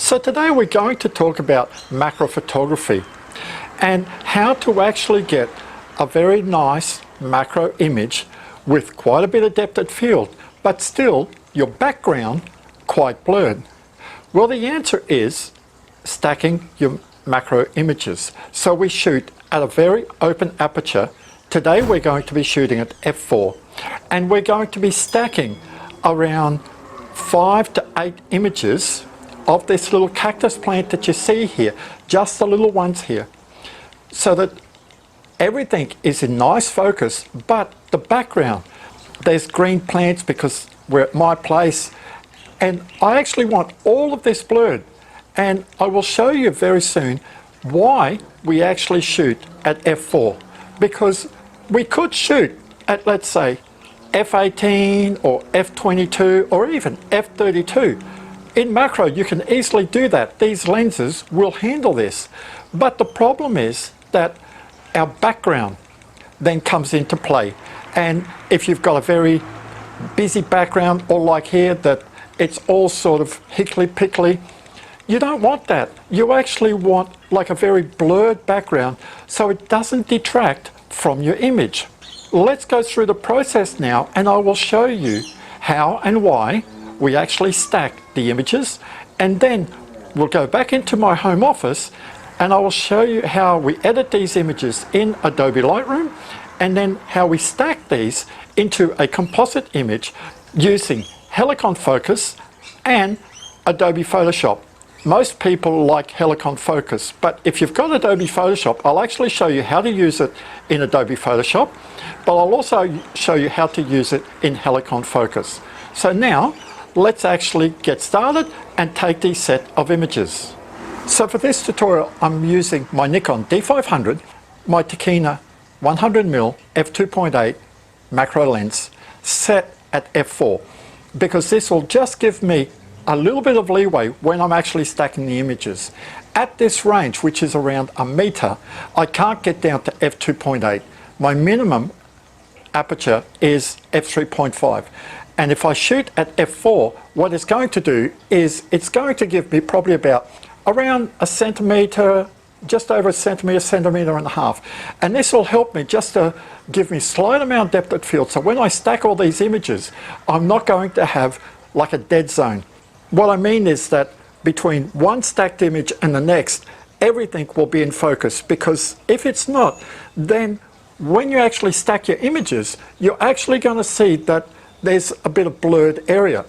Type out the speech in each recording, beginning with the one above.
So today we're going to talk about macro photography and how to actually get a very nice macro image with quite a bit of depth of field, but still your background quite blurred. Well, the answer is stacking your macro images. So we shoot at a very open aperture. Today we're going to be shooting at f4 and we're going to be stacking around 5 to 8 images of this little cactus plant that you see here, just the little ones here, so that everything is in nice focus, but the background, there's green plants because we're at my place, and I actually want all of this blurred. And I will show you very soon why we actually shoot at f4, because we could shoot at, let's say, f18 or f22 or even f32. In macro you can easily do that. These lenses will handle this, but the problem is that our background then comes into play, and if you've got a very busy background, or like here that it's all sort of hickly-pickly, you don't want that. You actually want like a very blurred background so it doesn't detract from your image. Let's go through the process now and I will show you how and why we actually stack the images, and then we'll go back into my home office and I will show you how we edit these images in Adobe Lightroom, and then how we stack these into a composite image using Helicon Focus and Adobe Photoshop. Most people like Helicon Focus, but if you've got Adobe Photoshop, I'll actually show you how to use it in Adobe Photoshop, but I'll also show you how to use it in Helicon Focus. So now, let's actually get started and take these set of images. So for this tutorial, I'm using my Nikon D500, my Tokina 100mm f2.8 macro lens set at f4, because this will just give me a little bit of leeway when I'm actually stacking the images. At this range, which is around a meter, I can't get down to f2.8. My minimum aperture is f3.5. And if I shoot at f4, what it's going to do is it's going to give me probably about around a centimetre, just over a centimetre, centimetre and a half. And this will help me just to give me slight amount of depth of field. So when I stack all these images, I'm not going to have like a dead zone. What I mean is that between one stacked image and the next, everything will be in focus, because if it's not, then when you actually stack your images, you're actually going to see that there's a bit of blurred area.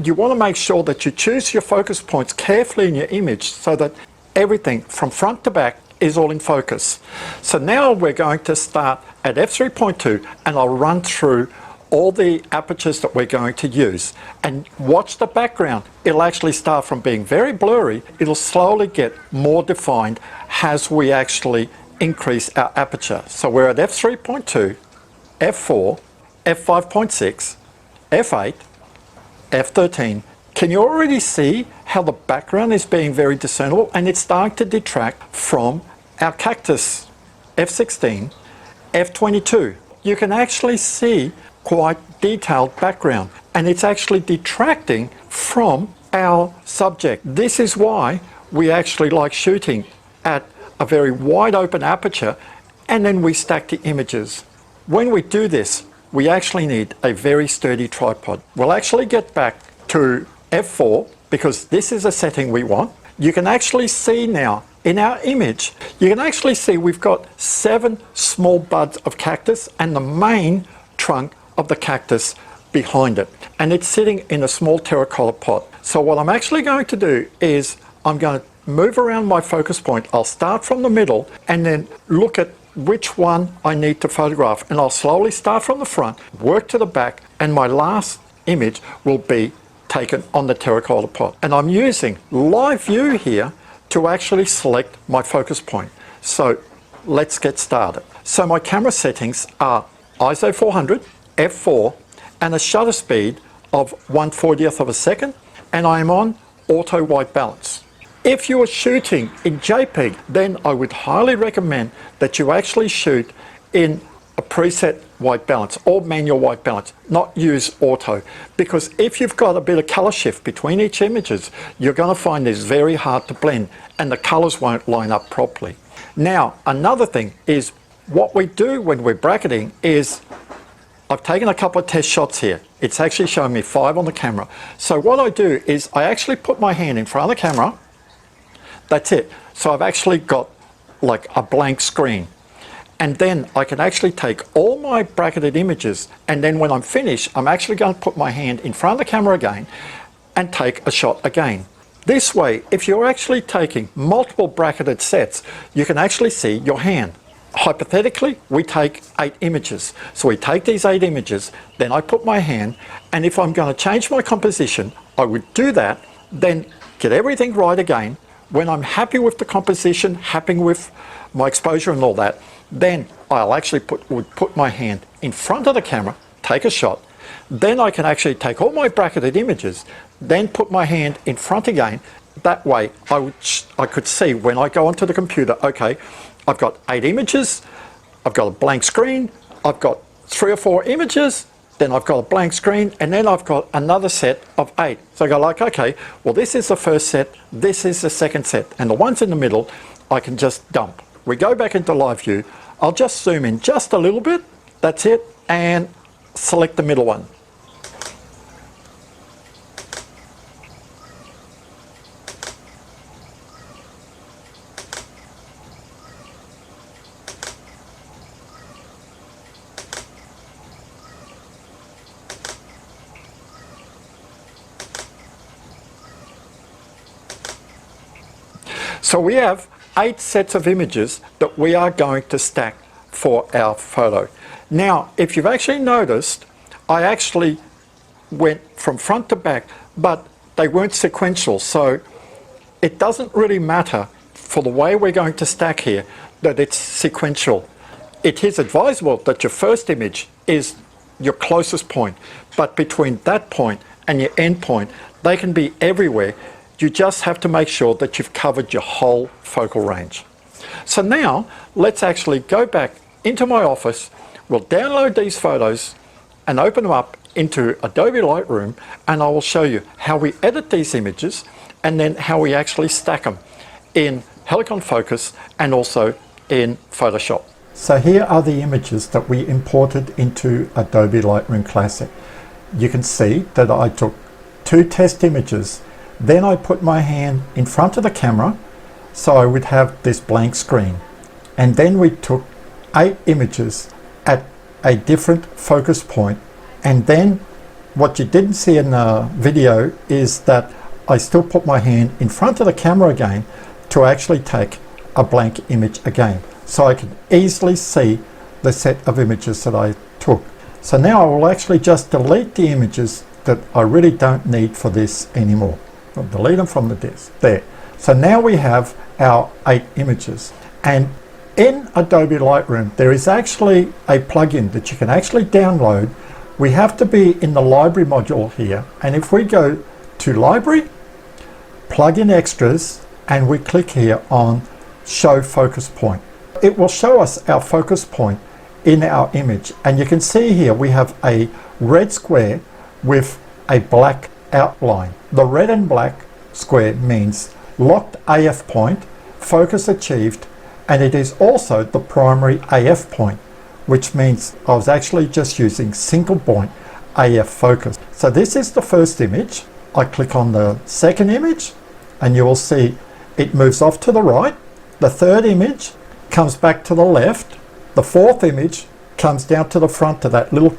You want to make sure that you choose your focus points carefully in your image so that everything from front to back is all in focus. So now we're going to start at f3.2 and I'll run through all the apertures that we're going to use, and watch the background. It'll actually start from being very blurry, it'll slowly get more defined as we actually increase our aperture. So we're at f3.2, f4, f5.6, f8, f13. Can you already see how the background is being very discernible, and it's starting to detract from our cactus? f16, f22. You can actually see quite detailed background, and it's actually detracting from our subject. This is why we actually like shooting at a very wide open aperture, and then we stack the images. When we do this, we actually need a very sturdy tripod. We'll actually get back to f4 because this is a setting we want. You can actually see now in our image, you can actually see we've got 7 small buds of cactus and the main trunk of the cactus behind it, and it's sitting in a small terracotta pot. So what I'm actually going to do is I'm going to move around my focus point. I'll start from the middle and then look at which one I need to photograph, and I'll slowly start from the front, work to the back, and my last image will be taken on the terracotta pot. And I'm using live view here to actually select my focus point. So let's get started. So my camera settings are ISO 400, f4, and a shutter speed of 1/40th of a second, and I am on auto white balance. If you are shooting in JPEG, then I would highly recommend that you actually shoot in a preset white balance or manual white balance, not use auto, because if you've got a bit of color shift between each images, you're going to find this very hard to blend and the colors won't line up properly. Now, another thing is what we do when we're bracketing is, I've taken a couple of test shots here. It's actually showing me 5 on the camera. So what I do is I actually put my hand in front of the camera. That's it. So I've actually got like a blank screen. And then I can actually take all my bracketed images, and then when I'm finished, I'm actually going to put my hand in front of the camera again and take a shot again. This way, if you're actually taking multiple bracketed sets, you can actually see your hand. Hypothetically, we take 8 images. So we take these 8 images, then I put my hand, and if I'm going to change my composition, I would do that, then get everything right again. When I'm happy with the composition, happy with my exposure and all that, then I'll actually put my hand in front of the camera, take a shot. Then I can actually take all my bracketed images, then put my hand in front again. That way I could see when I go onto the computer, okay, I've got 8 images, I've got a blank screen, I've got 3 or 4 images, then I've got a blank screen, and then I've got another set of 8. So I go like, okay, well this is the first set, this is the second set, and the ones in the middle I can just dump. We go back into live view, I'll just zoom in just a little bit, that's it, and select the middle one. So we have 8 sets of images that we are going to stack for our photo. Now, if you've actually noticed, I actually went from front to back, but they weren't sequential. So it doesn't really matter for the way we're going to stack here that it's sequential. It is advisable that your first image is your closest point, but between that point and your end point, they can be everywhere. You just have to make sure that you've covered your whole focal range. So now let's actually go back into my office. We'll download these photos and open them up into Adobe Lightroom, and I will show you how we edit these images and then how we actually stack them in Helicon Focus and also in Photoshop. So here are the images that we imported into Adobe Lightroom Classic. You can see that I took 2 test images. Then I put my hand in front of the camera so I would have this blank screen. And then we took 8 images at a different focus point. And then what you didn't see in the video is that I still put my hand in front of the camera again to actually take a blank image again. So I can easily see the set of images that I took. So now I will actually just delete the images that I really don't need for this anymore. I'll delete them from the disk. There. So now we have our 8 images. And in Adobe Lightroom, there is actually a plugin that you can actually download. We have to be in the library module here. And if we go to library, plugin extras, and we click here on show focus point, it will show us our focus point in our image. And you can see here we have a red square with a black outline. The red and black square means locked AF point, focus achieved, and it is also the primary AF point, which means I was actually just using single point AF focus. So this is the first image. I click on the second image and you will see it moves off to the right. The third image comes back to the left. The fourth image comes down to the front to that little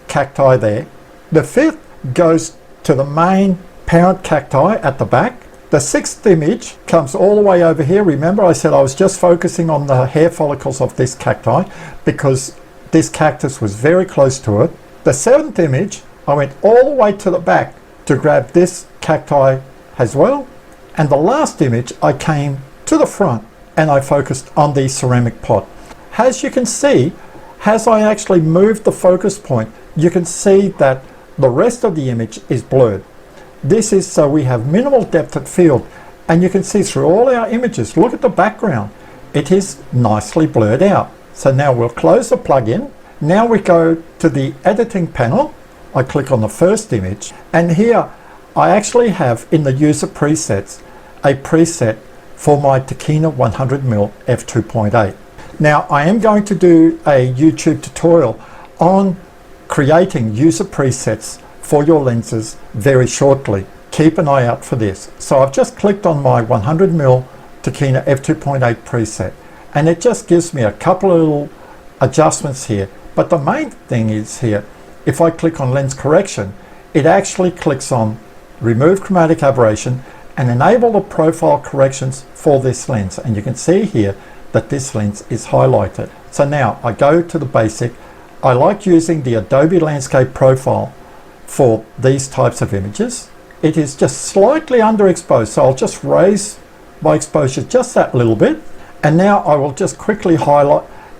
cacti there. The fifth goes to the main parent cacti at the back. The sixth image comes all the way over here. Remember I said I was just focusing on the hair follicles of this cacti because this cactus was very close to it. The seventh image, I went all the way to the back to grab this cacti as well. And the last image, I came to the front and I focused on the ceramic pot. As you can see, as I actually moved the focus point, you can see that the rest of the image is blurred. This is so we have minimal depth of field, and you can see through all our images, look at the background, it is nicely blurred out. So now we'll close the plugin. Now we go to the editing panel. I click on the first image, and here I actually have in the user presets a preset for my Tokina 100mm f2.8. Now I am going to do a YouTube tutorial on creating user presets for your lenses very shortly. Keep an eye out for this. So I've just clicked on my 100mm Tokina f2.8 preset, and it just gives me a couple of little adjustments here. But the main thing is here, if I click on lens correction, it actually clicks on remove chromatic aberration and enable the profile corrections for this lens. And you can see here that this lens is highlighted. So now I go to the basic. I like using the Adobe landscape profile for these types of images. It is just slightly underexposed, so I'll just raise my exposure just that little bit, and now I will just quickly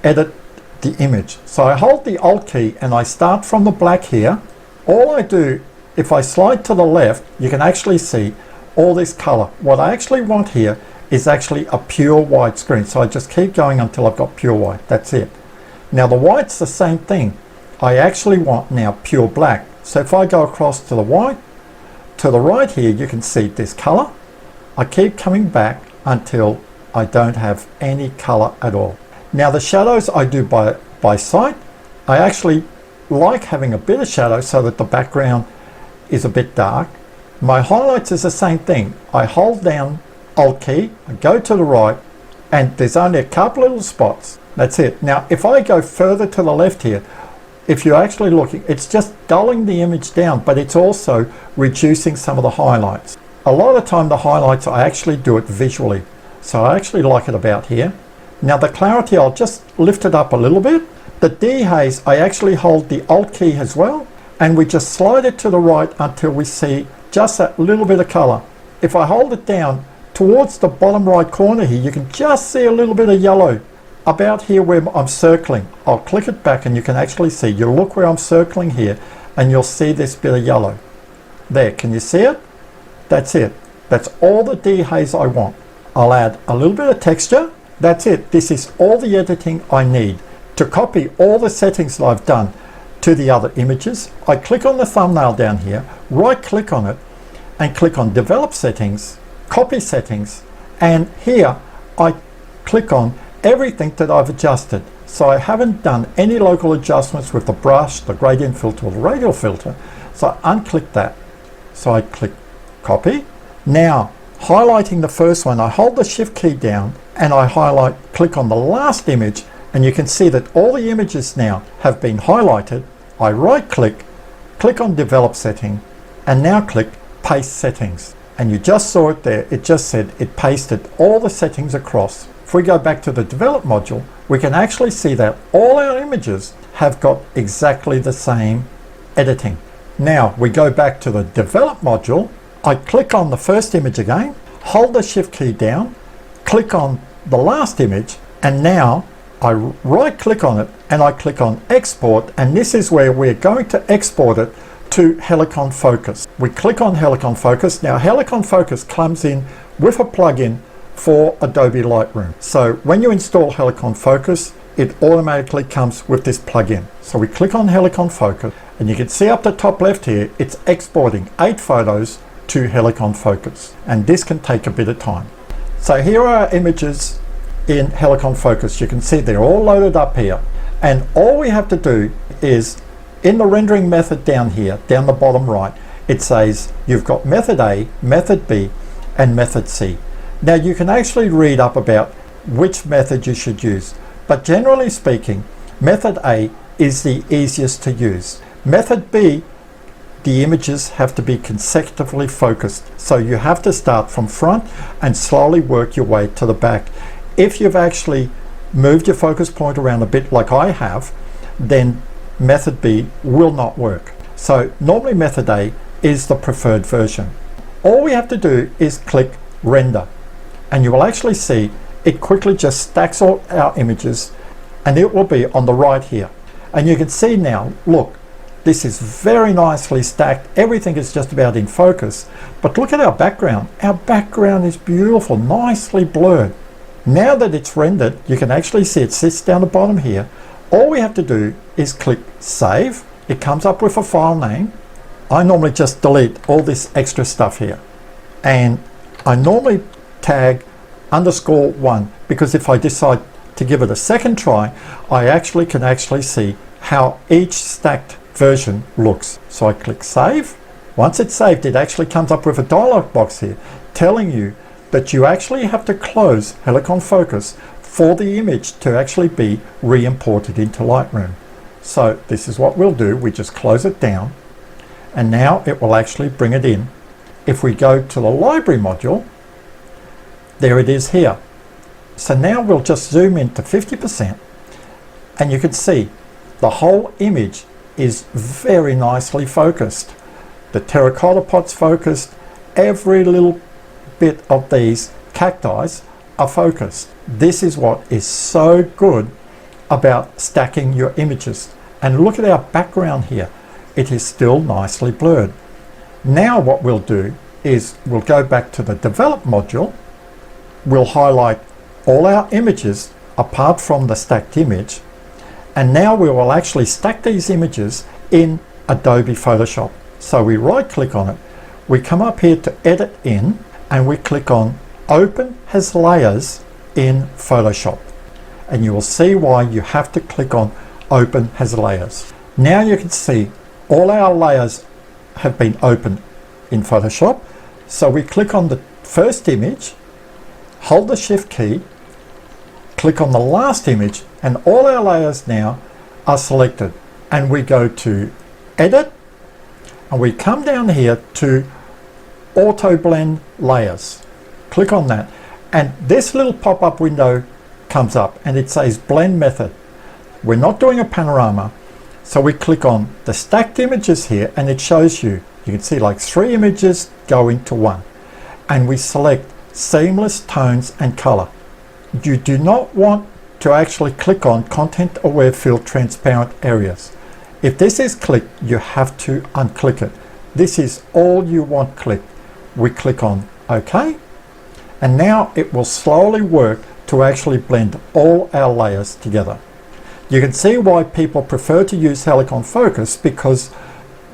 edit the image. So I hold the Alt key and I start from the black here. All I do, if I slide to the left, you can actually see all this color. What I actually want here is actually a pure white screen, so I just keep going until I've got pure white. That's it. Now the white's the same thing. I actually want now pure black. So if I go across to the white, to the right here, you can see this color. I keep coming back until I don't have any color at all. Now the shadows I do by sight. I actually like having a bit of shadow so that the background is a bit dark. My highlights is the same thing. I hold down Alt key, I go to the right, and there's only a couple little spots. That's it. Now if I go further to the left here, if you're actually looking, it's just dulling the image down, but it's also reducing some of the highlights. A lot of the time the highlights, I actually do it visually. So I actually like it about here. Now the clarity, I'll just lift it up a little bit. The dehaze, I actually hold the Alt key as well, and we just slide it to the right until we see just that little bit of color. If I hold it down towards the bottom right corner here, you can just see a little bit of yellow about here where I'm circling. I'll click it back and you can actually see, you look where I'm circling here and you'll see this bit of yellow. There, can you see it? That's it. That's all the dehaze I want. I'll add a little bit of texture. That's it. This is all the editing I need to copy all the settings that I've done to the other images. I click on the thumbnail down here, right click on it and click on develop settings, copy settings, and here I click on everything that I've adjusted. So I haven't done any local adjustments with the brush, the gradient filter, or the radial filter. So I unclick that. So I click copy. Now highlighting the first one, I hold the shift key down and I click on the last image, and you can see that all the images now have been highlighted. I right click, click on develop setting, and now click paste settings. And you just saw it there, it just said it pasted all the settings across. If we go back to the develop module, we can actually see that all our images have got exactly the same editing. Now we go back to the develop module. I click on the first image again, hold the shift key down, click on the last image, and now I right click on it and I click on export, and this is where we're going to export it to Helicon Focus. We click on Helicon Focus. Now Helicon Focus comes in with a plugin for Adobe Lightroom. So when you install Helicon Focus, it automatically comes with this plugin. So we click on Helicon Focus, and you can see up the top left here, it's exporting 8 photos to Helicon Focus, and this can take a bit of time. So here are our images in Helicon Focus. You can see they're all loaded up here, and all we have to do is in the rendering method down here, down the bottom right, it says you've got method A, method B, and method C. Now you can actually read up about which method you should use, but generally speaking, method A is the easiest to use. Method B, the images have to be consecutively focused, so you have to start from front and slowly work your way to the back. If you've actually moved your focus point around a bit like I have, then method B will not work. So normally method A is the preferred version. All we have to do is click render, and you will actually see it quickly just stacks all our images, and it will be on the right here. And you can see now, look, this is very nicely stacked. Everything is just about in focus. But look at our background. Our background is beautiful, nicely blurred. Now that it's rendered, you can actually see it sits down the bottom here. all we have to do is click save. It comes up with a file name. I normally just delete all this extra stuff here, and I normally tag _1, because if I decide to give it a second try, I can see how each stacked version looks. So I click save. Once it's saved, it actually comes up with a dialog box here telling you that you actually have to close Helicon Focus for the image to actually be re-imported into Lightroom. So this is what we'll do. We just close it down, and now it will actually bring it in. If we go to the library module, there it is here. So now we'll just zoom in to 50%, and you can see the whole image is very nicely focused. The terracotta pot's focused. Every little bit of these cacti are focused. This is what is so good about stacking your images. And look at our background here. It is still nicely blurred. Now what we'll do is we'll go back to the develop module. We'll highlight all our images apart from the stacked image, and now we will actually stack these images in Adobe Photoshop. So we right click on it, we come up here to edit in, and we click on open as layers in Photoshop, and you will see why you have to click on open as layers. Now you can see all our layers have been opened in Photoshop. So we click on the first image, hold the shift key, click on the last image, and all our layers now are selected. And we go to edit, and we come down here to auto blend layers. Click on that, and this little pop-up window comes up and it says blend method. We're not doing a panorama, so we click on the stacked images here, and it shows you can see like 3 images go into one, and we select seamless tones and color. You do not want to actually click on content aware field transparent areas. If this is clicked, you have to unclick it. This is all you want clicked. We click on OK, and now it will slowly work to actually blend all our layers together. You can see why people prefer to use Helicon Focus, because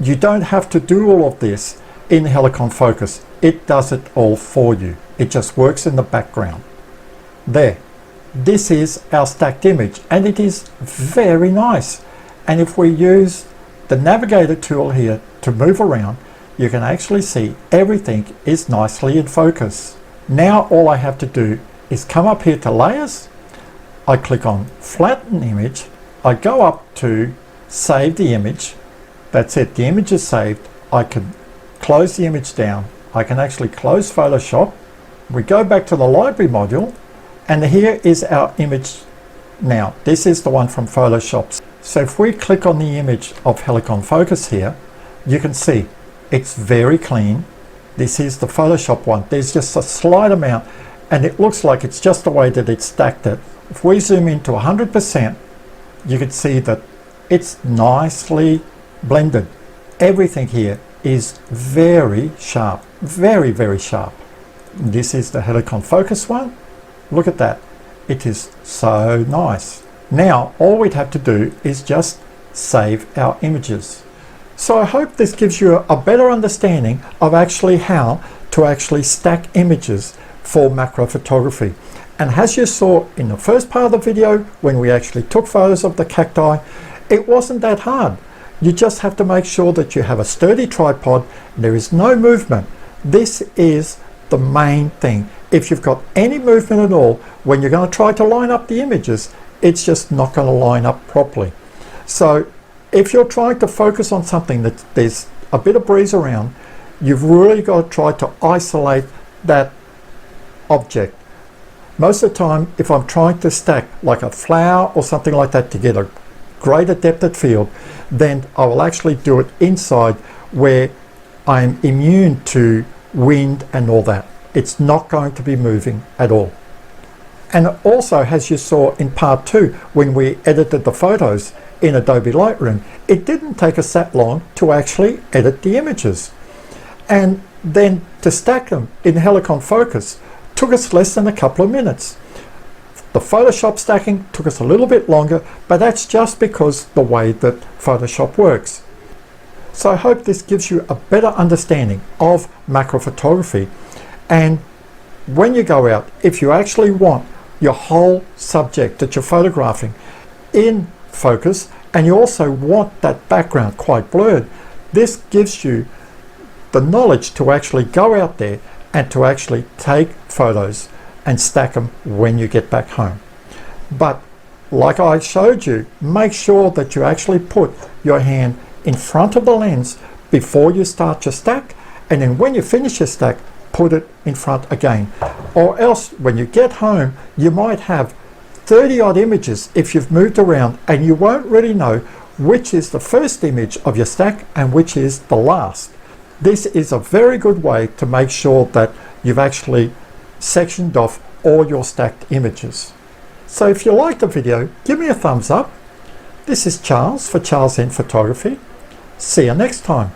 you don't have to do all of this in Helicon Focus. It does it all for you. It just works in the background. There. This is our stacked image, and it is very nice. And if we use the navigator tool here to move around, you can actually see everything is nicely in focus. Now all I have to do is come up here to layers. I click on flatten image. I go up to save the image. That's it, the image is saved. I can close the image down. I can actually close Photoshop. We go back to the library module, and here is our image now. This is the one from Photoshop. So if we click on the image of Helicon Focus here, you can see it's very clean. This is the Photoshop one. There's just a slight amount, and it looks like it's just the way that it's stacked it. If we zoom into 100%, you can see that it's nicely blended. Everything here is very sharp, very, very sharp. This is the Helicon Focus one. Look at that. It is so nice. Now all we'd have to do is just save our images. So I hope this gives you a better understanding of actually how to actually stack images for macro photography. And as you saw in the first part of the video, when we actually took photos of the cacti, it wasn't that hard. You just have to make sure that you have a sturdy tripod. There is no movement. This is the main thing. If you've got any movement at all, when you're going to try to line up the images, it's just not going to line up properly. So if you're trying to focus on something that there's a bit of breeze around, you've really got to try to isolate that object. Most of the time, if I'm trying to stack like a flower or something like that to get a greater depth of field, then I will actually do it inside where I'm immune to wind and all that. It's not going to be moving at all. And also, as you saw in part 2, when we edited the photos in Adobe Lightroom, it didn't take us that long to actually edit the images. And then to stack them in Helicon Focus took us less than a couple of minutes. The Photoshop stacking took us a little bit longer, but that's just because the way that Photoshop works. So I hope this gives you a better understanding of macro photography. And when you go out, if you actually want your whole subject that you're photographing in focus, and you also want that background quite blurred, this gives you the knowledge to actually go out there and to actually take photos and stack them when you get back home. But like I showed you, make sure that you actually put your hand in front of the lens before you start your stack, and then when you finish your stack, put it in front again. Or else when you get home, you might have 30 odd images if you've moved around, and you won't really know which is the first image of your stack and which is the last. This is a very good way to make sure that you've actually sectioned off all your stacked images. So if you liked the video, give me a thumbs up. This is Charles for Charles N Photography. See you next time.